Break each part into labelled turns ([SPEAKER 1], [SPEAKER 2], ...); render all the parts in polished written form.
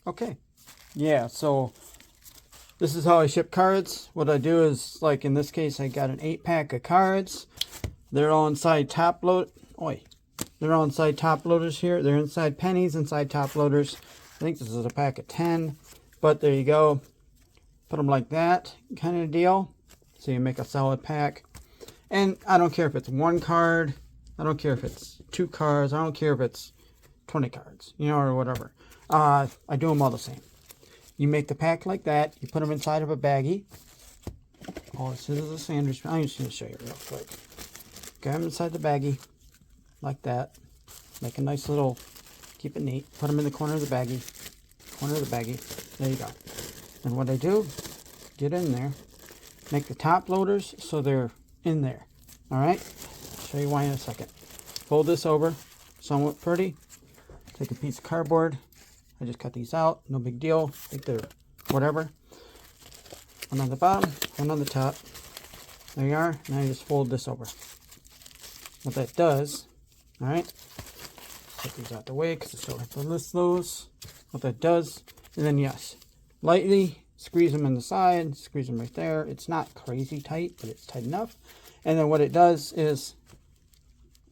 [SPEAKER 1] Okay. Yeah, so this is how I ship cards. What I do is, like in this case, I got an 8-pack of cards. They're all inside top load. Oi. They're all inside top loaders here. They're inside pennies, inside top loaders. I think this is a pack of 10. But there you go. Put them like that kind of deal. So you make a solid pack. And I don't care if it's 1 card. I don't care if it's 2 cards. I don't care if it's 20 cards, you know, or whatever. I do them all the same. You make the pack like that. You put them inside of a baggie. Oh, this is a sandwich. I'm just going to show you real quick. Get them inside the baggie like that. Make a nice little, keep it neat. Put them in the corner of the baggie. Corner of the baggie. There you go. And what I do, get in there. Make the top loaders so they're in there. Alright? I'll show you why in a second. Fold this over. Somewhat pretty. Take a piece of cardboard. I just cut these out. No big deal. I think they're whatever. One on the bottom, one on the top. There you are. Now you just fold this over. What that does, alright, take these out the way because I still have to list those. What that does, and then yes, lightly squeeze them in the side, squeeze them right there. It's not crazy tight, but it's tight enough. And then what it does is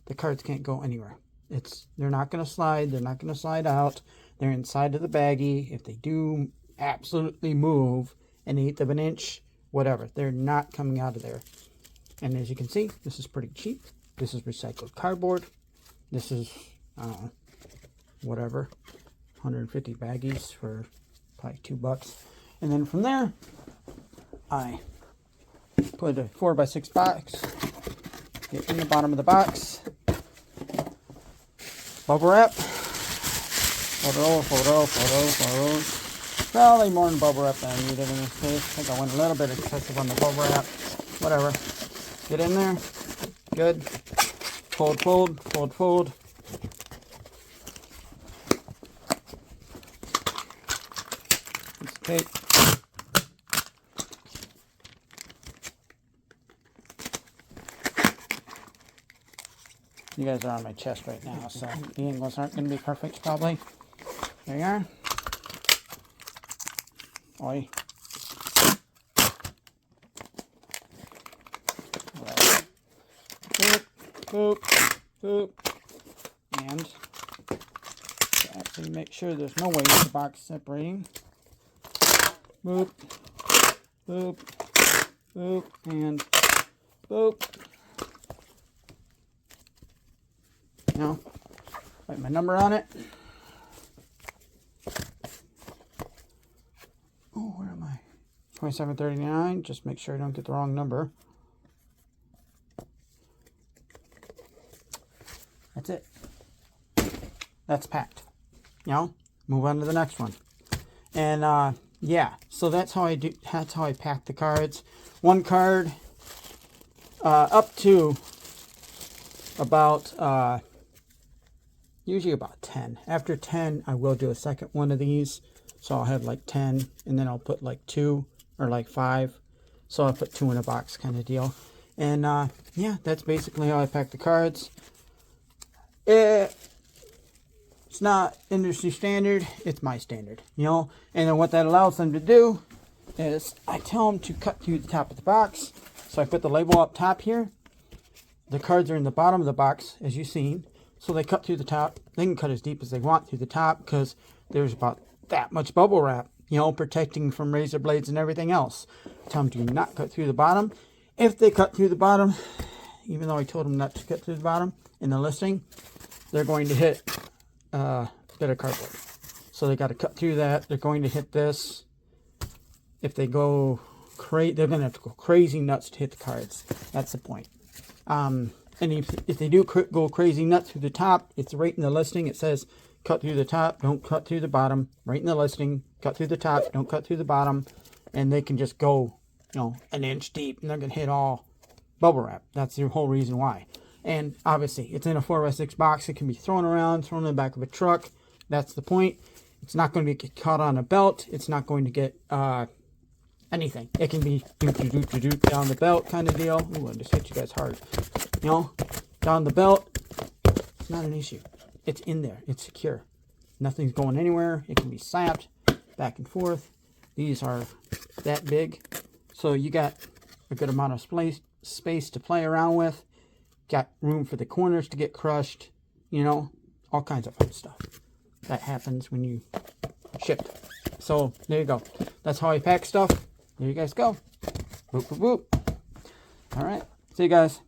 [SPEAKER 1] the cards can't go anywhere. They're not going to slide. They're not going to slide out. They're inside of the baggie. If they do absolutely move an 1/8 of an inch, whatever, they're not coming out of there. And as you can see, this is pretty cheap. This is recycled cardboard. This is, I don't know, whatever, 150 baggies for probably $2. And then from there, I put a 4x6 box, get in the bottom of the box, bubble wrap, photo. Probably more than bubble wrap than I needed in this case. I think I went a little bit excessive on the bubble wrap. Whatever. Get in there. Good. Fold. Piece of tape. You guys are on my chest right now, so the angles aren't going to be perfect, probably. There you are. Oi. Right. Boop. And to actually make sure there's no way the box separating. Boop, and boop. Now, write my number on it. Oh, where am I? 2739. Just make sure I don't get the wrong number. That's it. That's packed. You know, move on to the next one. And yeah, so that's how I do. That's how I pack the cards. 1 card, up to about usually about 10. After 10, I will do a second one of these. So I'll have like 10, and then I'll put like 2 or like 5. So I'll put 2 in a box kind of deal. And yeah, that's basically how I pack the cards. It's not industry standard, it's my standard, you know. And then what that allows them to do is I tell them to cut through the top of the box. So I put the label up top here. The cards are in the bottom of the box, as you've seen. So they cut through the top. They can cut as deep as they want through the top because there's about that much bubble wrap, you know, protecting from razor blades and everything else. Tell them to not cut through the bottom. If they cut through the bottom, even though I told them not to cut through the bottom in the listing, they're going to hit a bit of cardboard. So they got to cut through that. They're going to hit this. If they go crazy, they're going to have to go crazy nuts to hit the cards. That's the point. And if they do go crazy nuts through the top, it's right in the listing. It says cut through the top, don't cut through the bottom. Right in the listing, cut through the top, don't cut through the bottom. And they can just go, you know, 1 inch deep, and they're going to hit all bubble wrap. That's the whole reason why. And obviously, it's in a 4x6 box. It can be thrown around, thrown in the back of a truck. That's the point. It's not going to get caught on a belt. It's not going to get anything. It can be down the belt kind of deal. Ooh, I just hit you guys hard. You know, down the belt. It's not an issue. It's in there. It's secure. Nothing's going anywhere. It can be slapped. back and forth. These are that big, so you got a good amount of space to play around with. Got room for the corners to get crushed, you know, all kinds of fun stuff that happens when you ship. So there you go. That's how I pack stuff. There you guys go. Boop, boop, boop. All right. See you guys.